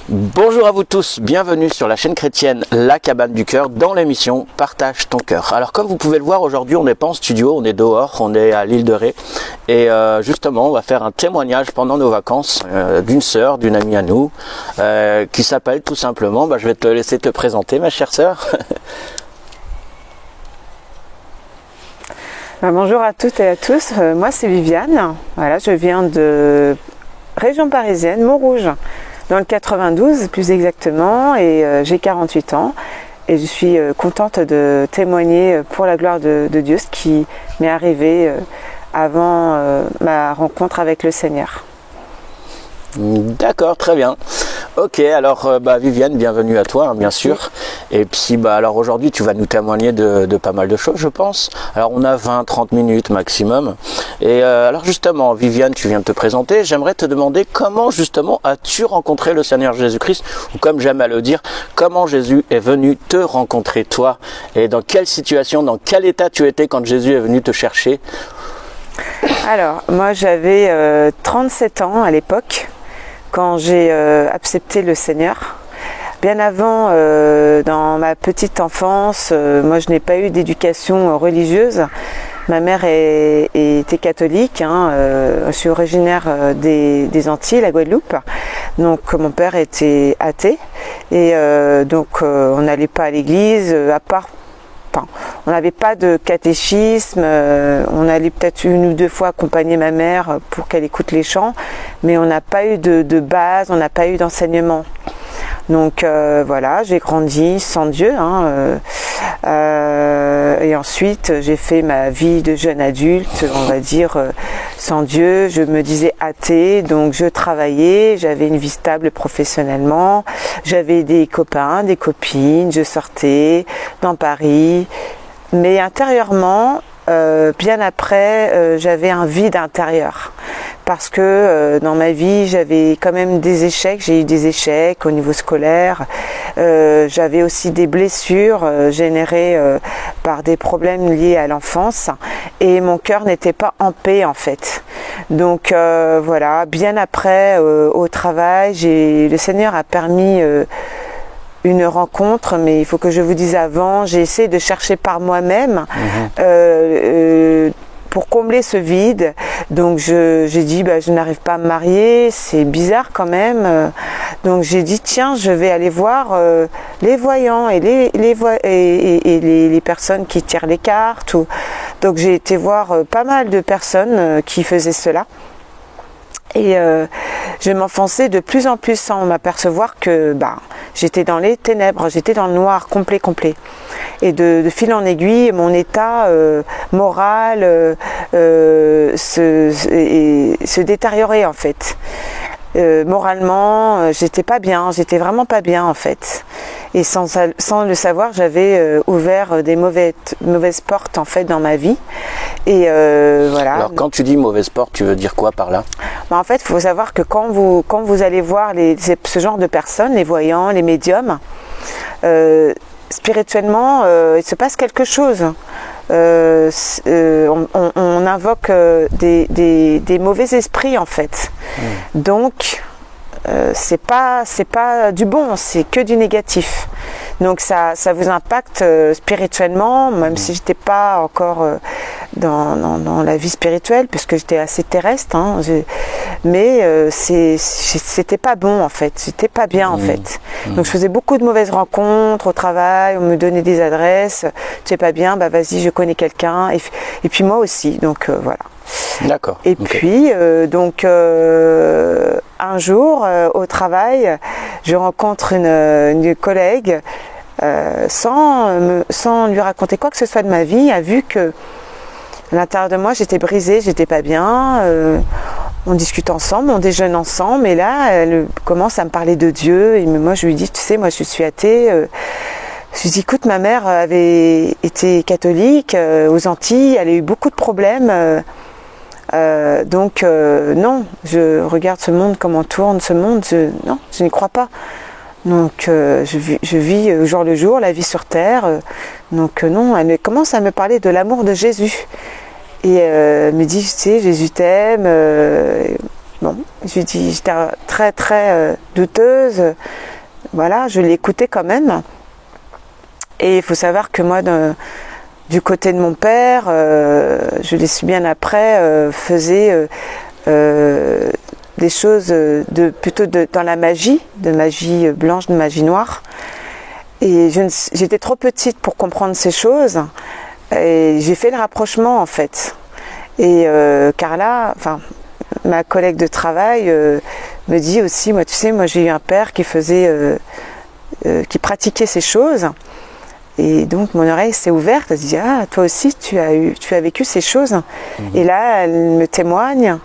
Bonjour à vous tous, bienvenue sur la chaîne chrétienne La Cabane du Cœur dans l'émission Partage ton cœur. Alors comme vous pouvez le voir, aujourd'hui on n'est pas en studio, on est dehors, on est à l'île de Ré et justement on va faire un témoignage pendant nos vacances d'une sœur, d'une amie à nous qui s'appelle tout simplement, je vais te laisser te présenter ma chère sœur. Bonjour à toutes et à tous, moi c'est Viviane, voilà, je viens de région parisienne, Montrouge, dans le 92 plus exactement, et j'ai 48 ans et je suis contente de témoigner pour la gloire de Dieu ce qui m'est arrivé avant ma rencontre avec le Seigneur. D'accord, très bien. Ok, alors Viviane, bienvenue à toi, bien sûr. Et puis alors aujourd'hui tu vas nous témoigner de pas mal de choses, je pense. Alors on a 20-30 minutes maximum. Et alors justement, Viviane, tu viens de te présenter. J'aimerais te demander comment justement as-tu rencontré le Seigneur Jésus-Christ, ou comme j'aime à le dire, comment Jésus est venu te rencontrer toi, et dans quelle situation, dans quel état tu étais quand Jésus est venu te chercher? Alors moi j'avais 37 ans à l'époque quand j'ai accepté le Seigneur. Bien avant, dans ma petite enfance, moi je n'ai pas eu d'éducation religieuse. Ma mère était catholique, je suis originaire des Antilles, la Guadeloupe. Donc mon père était athée et donc on n'allait pas à l'église, on n'avait pas de catéchisme, on allait peut-être une ou deux fois accompagner ma mère pour qu'elle écoute les chants, mais on n'a pas eu de base, on n'a pas eu d'enseignement. Donc voilà, j'ai grandi sans Dieu, et ensuite j'ai fait ma vie de jeune adulte, on va dire, sans Dieu. Je me disais athée, donc je travaillais, j'avais une vie stable professionnellement, j'avais des copains, des copines, je sortais dans Paris, mais intérieurement, bien après, j'avais un vide intérieur. Parce que dans ma vie, j'avais quand même des échecs, j'ai eu des échecs au niveau scolaire, j'avais aussi des blessures générées par des problèmes liés à l'enfance, et mon cœur n'était pas en paix en fait. Donc voilà, bien après, au travail, le Seigneur a permis une rencontre, mais il faut que je vous dise avant, j'ai essayé de chercher par moi-même pour combler ce vide. Donc j'ai dit je n'arrive pas à me marier, c'est bizarre quand même. Donc j'ai dit tiens, je vais aller voir les voyants et les personnes qui tirent les cartes. Donc j'ai été voir pas mal de personnes qui faisaient cela. Et je m'enfonçais de plus en plus sans m'apercevoir que j'étais dans les ténèbres, j'étais dans le noir complet. Et de fil en aiguille, mon état moral se détériorait en fait. Moralement, j'étais pas bien, j'étais vraiment pas bien en fait. Et sans le savoir, j'avais ouvert des mauvaises portes en fait dans ma vie. Et voilà. Alors quand tu dis mauvaise porte, tu veux dire quoi par là? En fait, il faut savoir que quand vous allez voir ce genre de personnes, les voyants, les médiums, spirituellement, il se passe quelque chose. On invoque des mauvais esprits en fait. Donc c'est pas du bon, c'est que du négatif. Donc ça vous impacte spirituellement, même si j'étais pas encore dans la vie spirituelle, puisque j'étais assez terrestre, mais c'était pas bon en fait, j'étais pas bien en fait. Donc je faisais beaucoup de mauvaises rencontres au travail, on me donnait des adresses, tu es pas bien, vas-y, je connais quelqu'un, et puis moi aussi, donc voilà. D'accord. Et puis un jour au travail, je rencontre une collègue sans lui raconter quoi que ce soit de ma vie, a vu que à l'intérieur de moi j'étais brisée, j'étais pas bien. On discute ensemble, on déjeune ensemble, et là elle commence à me parler de Dieu, et moi je lui dis, tu sais, moi je suis athée. Je lui dis, écoute, ma mère avait été catholique aux Antilles, elle a eu beaucoup de problèmes. Donc non, je regarde ce monde, comment tourne ce monde, je n'y crois pas. Donc je vis au jour le jour la vie sur terre. Donc non, elle commence à me parler de l'amour de Jésus. Et elle me dit, tu sais, Jésus t'aime. Bon, je lui dis, j'étais très douteuse. voilà, je l'écoutais quand même. Et il faut savoir que moi, du côté de mon père, je l'ai su bien après, faisait des choses plutôt dans la magie, de magie blanche, de magie noire. Et j'étais trop petite pour comprendre ces choses. Et j'ai fait le rapprochement en fait. Et Carla, enfin ma collègue de travail, me dit aussi, moi tu sais, moi j'ai eu un père qui qui pratiquait ces choses. Et donc mon oreille s'est ouverte, elle se dit, ah toi aussi tu as vécu ces choses. Et là elle me témoigne,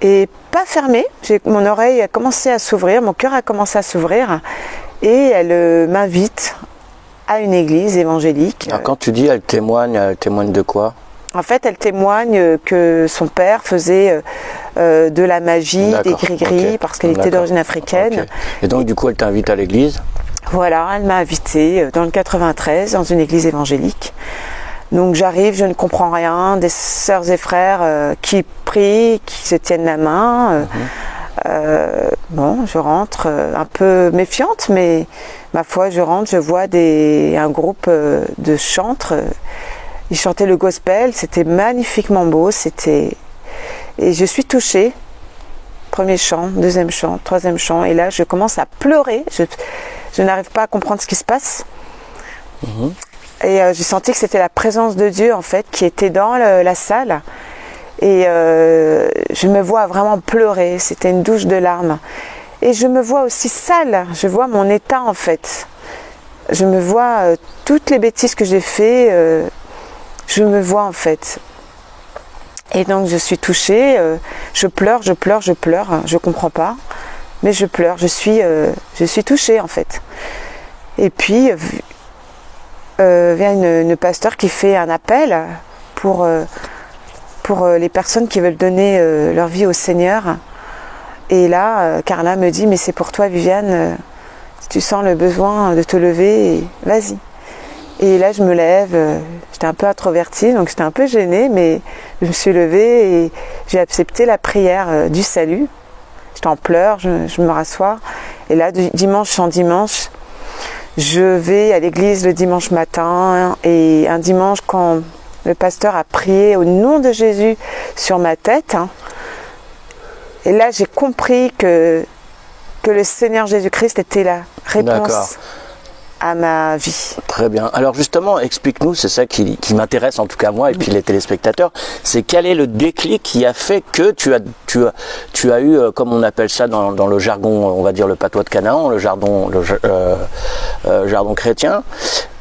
et pas fermée, mon oreille a commencé à s'ouvrir, mon cœur a commencé à s'ouvrir, et elle m'invite à une église évangélique. Alors, quand tu dis elle témoigne de quoi? En fait, elle témoigne que son père faisait de la magie, des gris-gris, parce qu'elle était d'origine africaine. Et donc, du coup, elle t'invite à l'église? Voilà, elle m'a invitée dans le 93, dans une église évangélique. Donc, j'arrive, je ne comprends rien, des sœurs et frères qui prient, qui se tiennent la main. Bon, je rentre un peu méfiante, mais ma foi, je rentre, je vois un groupe de chantres. Ils chantaient le gospel, c'était magnifiquement beau, et je suis touchée. Premier chant, deuxième chant, troisième chant, et là je commence à pleurer. Je n'arrive pas à comprendre ce qui se passe. Et j'ai senti que c'était la présence de Dieu en fait qui était dans la salle. Et je me vois vraiment pleurer, c'était une douche de larmes. Et je me vois aussi sale, je vois mon état en fait. Je me vois toutes les bêtises que j'ai fait, je me vois en fait. Et donc je suis touchée, je pleure, je comprends pas, mais je pleure, je suis touchée en fait. Et puis vient une pasteur qui fait un appel pour les personnes qui veulent donner leur vie au Seigneur. Et là, Carla me dit, mais c'est pour toi Viviane, si tu sens le besoin de te lever, vas-y. Et là, je me lève, j'étais un peu introvertie, donc j'étais un peu gênée, mais je me suis levée et j'ai accepté la prière du salut. J'étais en pleurs, je me rassois. Et là, de dimanche en dimanche, je vais à l'église le dimanche matin. Et un dimanche, quand le pasteur a prié au nom de Jésus sur ma tête, et là, j'ai compris que le Seigneur Jésus-Christ était la réponse à ma vie. Très bien. Alors justement, explique-nous, c'est ça qui m'intéresse en tout cas moi et puis les téléspectateurs, c'est quel est le déclic qui a fait que tu as eu, comme on appelle ça dans le jargon, on va dire le patois de Canaan, le jargon chrétien.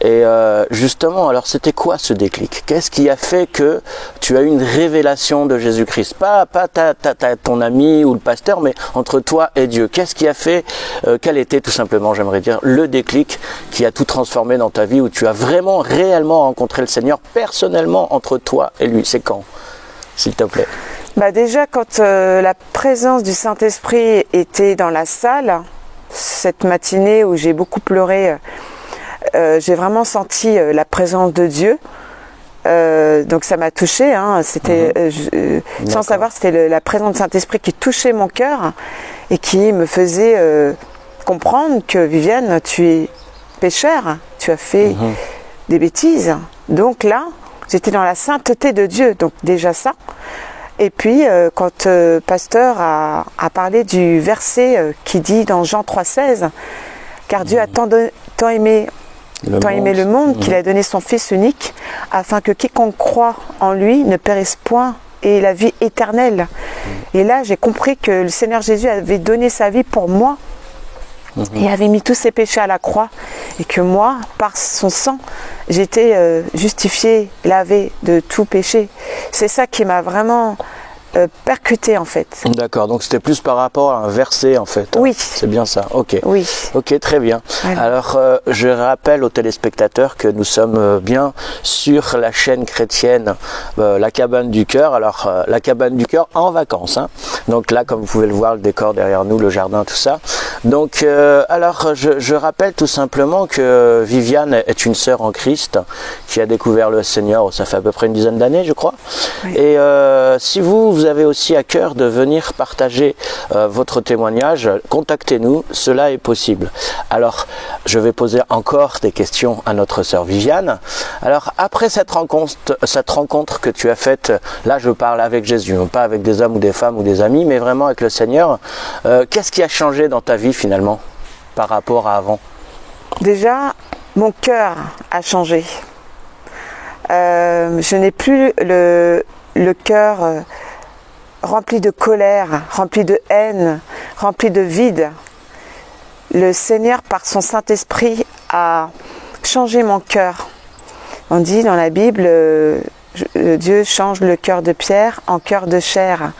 Et justement, alors c'était quoi ce déclic? Qu'est-ce qui a fait que tu as eu une révélation de Jésus-Christ? Pas ton ami ou le pasteur, mais entre toi et Dieu. Qu'est-ce qui a fait, quel était tout simplement, j'aimerais dire, le déclic qui a tout transformé dans ta vie, où tu as vraiment, réellement rencontré le Seigneur personnellement entre toi et lui? C'est quand, s'il te plaît? Bah déjà, quand la présence du Saint-Esprit était dans la salle, cette matinée où j'ai beaucoup pleuré, j'ai vraiment senti la présence de Dieu. Donc ça m'a touchée, hein. C'était sans savoir, c'était la présence du Saint-Esprit qui touchait mon cœur et qui me faisait comprendre que Viviane, tu es pécheur, tu as fait des bêtises. Donc là, j'étais dans la sainteté de Dieu, donc déjà ça. Et puis quand pasteur a parlé du verset qui dit dans Jean 3,16, car Dieu a tant aimé le monde qu'il a donné son Fils unique, afin que quiconque croit en lui ne périsse point et ait la vie éternelle. Et là, j'ai compris que le Seigneur Jésus avait donné sa vie pour moi et avait mis tous ses péchés à la croix, et que moi, par son sang, j'étais justifiée, lavée de tout péché. C'est ça qui m'a vraiment percuté en fait. D'accord, donc c'était plus par rapport à un verset en fait. Oui. C'est bien ça, ok. Oui. Ok, très bien. Voilà. Alors, je rappelle aux téléspectateurs que nous sommes bien sur la chaîne chrétienne La Cabane du Cœur. Alors, La Cabane du Cœur en vacances. Hein. Donc là, comme vous pouvez le voir, le décor derrière nous, le jardin, tout ça. Donc, alors, je rappelle tout simplement que Viviane est une sœur en Christ qui a découvert le Seigneur, ça fait à peu près une dizaine d'années, je crois. Oui. Et si vous avez aussi à cœur de venir partager votre témoignage, contactez-nous, cela est possible. Alors, je vais poser encore des questions à notre sœur Viviane. Alors, après cette rencontre que tu as faite, là je parle avec Jésus, pas avec des hommes ou des femmes ou des amis, mais vraiment avec le Seigneur, qu'est-ce qui a changé dans ta vie finalement par rapport à avant? Déjà, mon cœur a changé. Je n'ai plus le cœur rempli de colère, rempli de haine, rempli de vide. Le Seigneur, par son Saint-Esprit, a changé mon cœur. On dit dans la Bible, Dieu change le cœur de pierre en cœur de chair.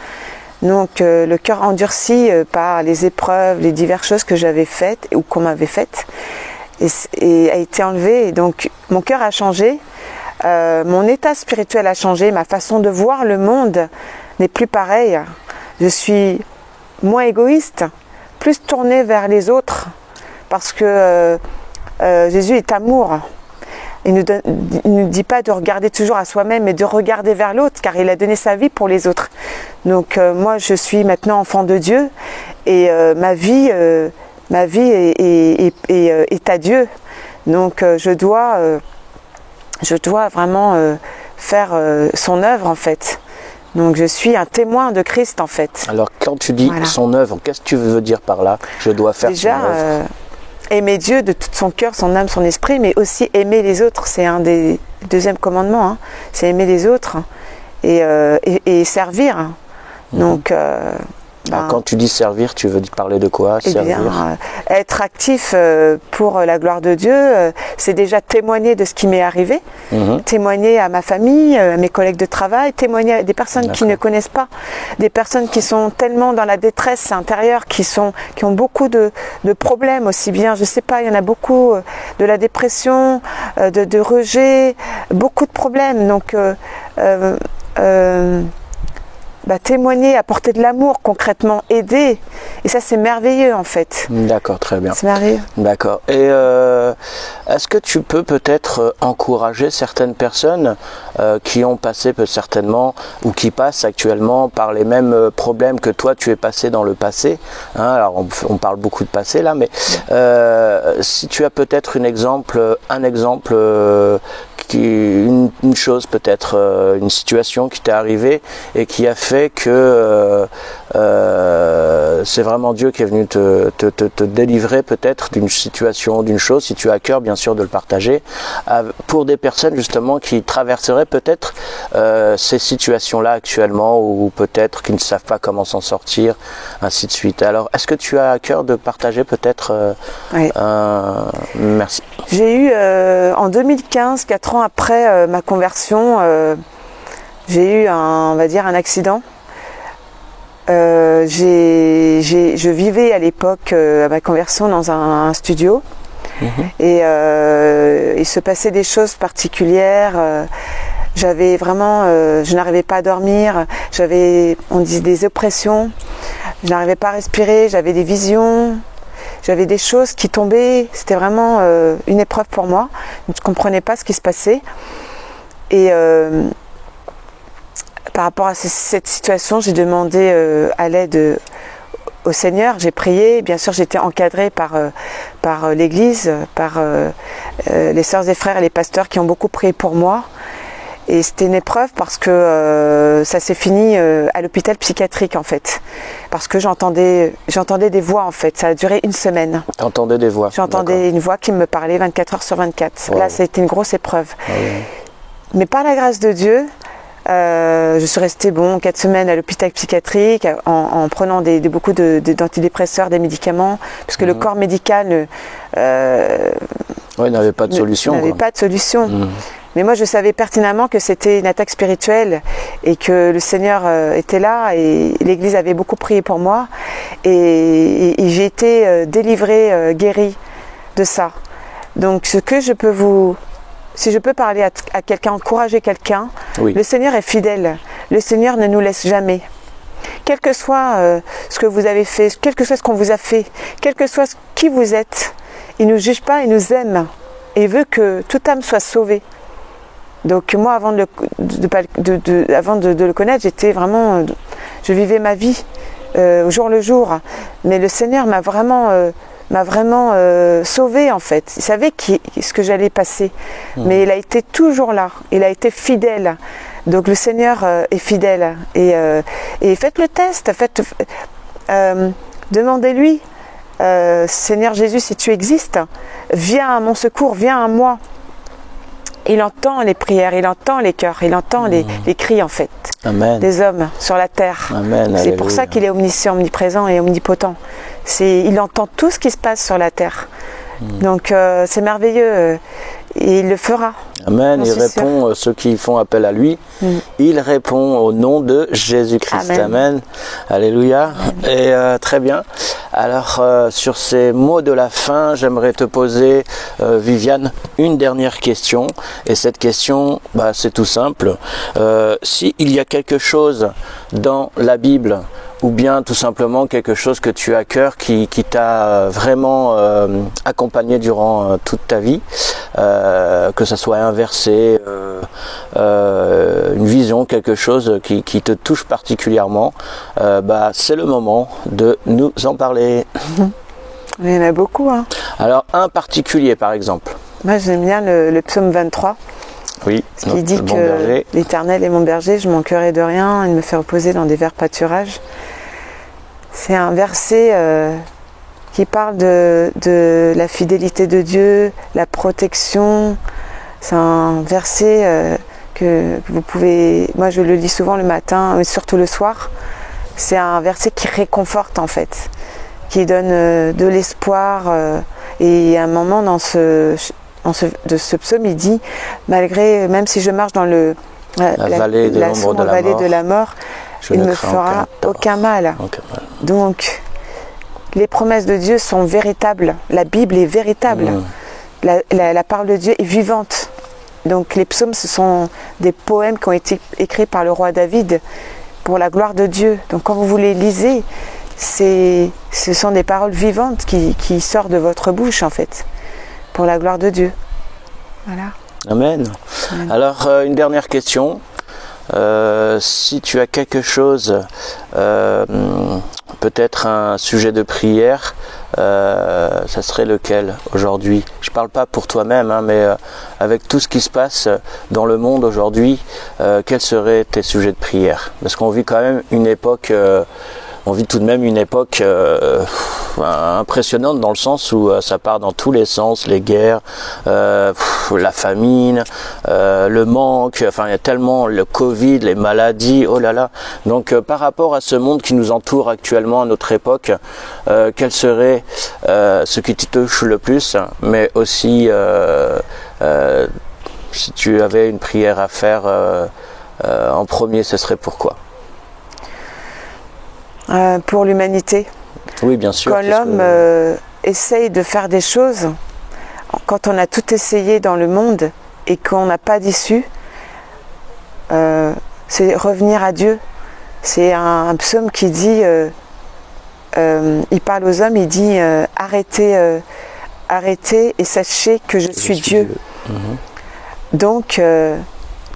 Donc le cœur endurci par les épreuves, les diverses choses que j'avais faites ou qu'on m'avait faites et a été enlevé. Et donc mon cœur a changé, mon état spirituel a changé, ma façon de voir le monde n'est plus pareille. Je suis moins égoïste, plus tournée vers les autres parce que Jésus est amour. Il ne nous dit pas de regarder toujours à soi-même, mais de regarder vers l'autre, car il a donné sa vie pour les autres. Donc moi, je suis maintenant enfant de Dieu, et ma vie est à Dieu. Donc je dois vraiment faire son œuvre, en fait. Donc je suis un témoin de Christ, en fait. Alors quand tu dis son œuvre, qu'est-ce que tu veux dire par là? Je dois faire son œuvre. Aimer Dieu de tout son cœur, son âme, son esprit, mais aussi aimer les autres. C'est un des deuxièmes commandements. Hein. C'est aimer les autres et servir. Donc, alors, quand tu dis servir, tu veux parler de quoi? Servir. Bien, être actif pour la gloire de Dieu, c'est déjà témoigner de ce qui m'est arrivé, témoigner à ma famille, à mes collègues de travail, témoigner à des personnes qui ne connaissent pas, des personnes qui sont tellement dans la détresse intérieure, qui ont beaucoup de problèmes aussi bien, je sais pas, il y en a beaucoup, de la dépression, de rejet, beaucoup de problèmes. Donc témoigner, apporter de l'amour concrètement, aider. Et ça, c'est merveilleux en fait. D'accord, très bien. C'est merveilleux. D'accord. Et est-ce que tu peux peut-être encourager certaines personnes qui ont passé certainement ou qui passent actuellement par les mêmes problèmes que toi tu es passé dans le passé, hein, alors on parle beaucoup de passé là, mais si tu as peut-être un exemple une chose peut-être, une situation qui t'est arrivée et qui a fait que c'est vraiment Dieu qui est venu te délivrer peut-être d'une situation, d'une chose, si tu as à cœur bien sûr de le partager, pour des personnes justement qui traverseraient peut-être ces situations-là actuellement ou peut-être qui ne savent pas comment s'en sortir, ainsi de suite. Alors, est-ce que tu as à cœur de partager peut-être oui. Merci. J'ai eu en 2015, 4 ans après ma conversion, j'ai eu un accident. Je vivais à l'époque à ma conversion dans un studio et il se passait des choses particulières. J'avais vraiment, je n'arrivais pas à dormir. On dit des oppressions. Je n'arrivais pas à respirer. J'avais des visions. J'avais des choses qui tombaient. C'était vraiment une épreuve pour moi. Je ne comprenais pas ce qui se passait. Et par rapport à cette situation, j'ai demandé à l'aide au Seigneur. J'ai prié. Bien sûr, j'étais encadrée par l'Église, par les sœurs et frères et les pasteurs qui ont beaucoup prié pour moi. Et c'était une épreuve parce que ça s'est fini à l'hôpital psychiatrique en fait. Parce que j'entendais des voix en fait. Ça a duré une semaine. T'entendais des voix? J'entendais une voix qui me parlait 24 heures sur 24. Wow. Là, ça a été une grosse épreuve. Ah oui. Mais par la grâce de Dieu, je suis restée 4 semaines à l'hôpital psychiatrique en prenant beaucoup d'antidépresseurs, des médicaments, parce que le corps médical n'avait pas de solution. Pas de solution. Mais moi, je savais pertinemment que c'était une attaque spirituelle et que le Seigneur était là et l'Église avait beaucoup prié pour moi. Et j'ai été délivrée, guérie de ça. Donc, si je peux parler à quelqu'un, encourager quelqu'un, oui. Le Seigneur est fidèle. Le Seigneur ne nous laisse jamais. quel que soit ce que vous avez fait, quel que soit ce qu'on vous a fait, quel que soit qui vous êtes, il ne nous juge pas, il nous aime et veut que toute âme soit sauvée. Donc moi, avant de le connaître, j'étais vraiment, je vivais ma vie au jour le jour. Mais le Seigneur m'a vraiment sauvée en fait. Il savait ce que j'allais passer, mais il a été toujours là. Il a été fidèle. Donc le Seigneur est fidèle. Et faites le test. Demandez-lui, Seigneur Jésus, si tu existes, viens à mon secours, viens à moi. Il entend les prières, il entend les cœurs, il entend les cris en fait. Amen. Des hommes sur la terre. Amen. C'est pour ça qu'il est omniscient, omniprésent et omnipotent. Il entend tout ce qui se passe sur la terre. Donc c'est merveilleux et il le fera. Amen. Il répond ceux qui font appel à lui. Il répond au nom de Jésus-Christ. Amen. Amen. Alléluia. Amen. Et très bien. Alors sur ces mots de la fin, j'aimerais te poser, Viviane, une dernière question. Et cette question, c'est tout simple. S'il y a quelque chose dans la Bible, ou bien tout simplement quelque chose que tu as à cœur qui t'a vraiment accompagné durant toute ta vie, que ce soit un verset, une vision, quelque chose qui te touche particulièrement, c'est le moment de nous en parler. Il y en a beaucoup. Hein. Alors un particulier par exemple. Moi j'aime bien le psaume 23. Oui, ce qui dit que l'Éternel est mon berger, je manquerai de rien, il me fait reposer dans des verts pâturages. C'est un verset qui parle de la fidélité de Dieu, la protection. C'est un verset que vous pouvez... Moi je le lis souvent le matin, mais surtout le soir. C'est un verset qui réconforte en fait, qui donne de l'espoir. Et à un moment dans ce psaume, il dit, même si je marche dans la vallée de la mort, il ne me fera aucun mal. Donc, les promesses de Dieu sont véritables. La Bible est véritable. La parole de Dieu est vivante. Donc, les psaumes, ce sont des poèmes qui ont été écrits par le roi David pour la gloire de Dieu. Donc, quand vous les lisez, ce sont des paroles vivantes qui sortent de votre bouche, en fait, pour la gloire de Dieu. Voilà. Amen. Amen. Alors, une dernière question. Si tu as quelque chose, peut-être un sujet de prière, ça serait lequel aujourd'hui? Je parle pas pour toi-même, mais avec tout ce qui se passe dans le monde aujourd'hui, quels seraient tes sujets de prière? Parce qu'on vit quand même une époque... on vit tout de même une époque impressionnante dans le sens où ça part dans tous les sens, les guerres, la famine, le manque, il y a tellement le Covid, les maladies, oh là là. Donc par rapport à ce monde qui nous entoure actuellement à notre époque, quel serait ce qui te touche le plus, mais aussi si tu avais une prière à faire en premier, ce serait pourquoi? Pour l'humanité. Oui, bien sûr. Quand l'homme essaye de faire des choses, quand on a tout essayé dans le monde et qu'on n'a pas d'issue, c'est revenir à Dieu. C'est un psaume qui dit, il parle aux hommes, il dit arrêtez et sachez que je suis Dieu. Donc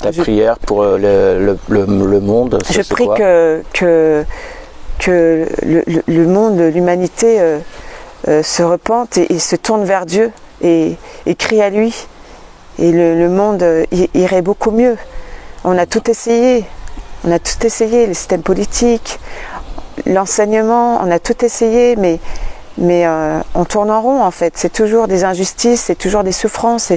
ta prière pour le monde, je prie que le monde, l'humanité se repente et se tourne vers Dieu et crie à lui. Et le monde irait beaucoup mieux. On a tout essayé. On a tout essayé, le système politique, l'enseignement, on a tout essayé, mais on tourne en rond en fait. C'est toujours des injustices, c'est toujours des souffrances.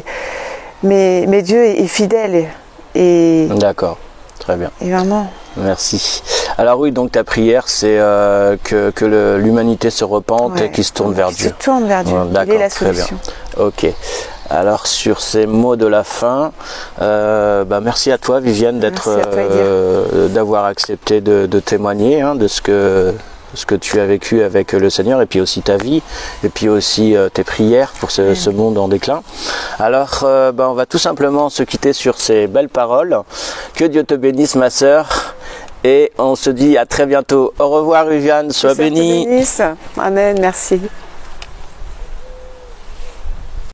Mais Dieu est fidèle. D'accord, très bien. Et vraiment. Merci. Alors oui, donc ta prière, c'est que l'humanité se repente et qu'il se tourne vers Dieu. Se tourne vers Dieu. Il est la solution. Très bien. Ok. Alors sur ces mots de la fin, merci à toi, Viviane, d'avoir accepté de témoigner de ce que tu as vécu avec le Seigneur, et puis aussi ta vie, et puis aussi tes prières pour ce monde en déclin. Alors on va tout simplement se quitter sur ces belles paroles. Que Dieu te bénisse, ma sœur. Et on se dit à très bientôt. Au revoir Viviane, sois bénie. Amen, merci.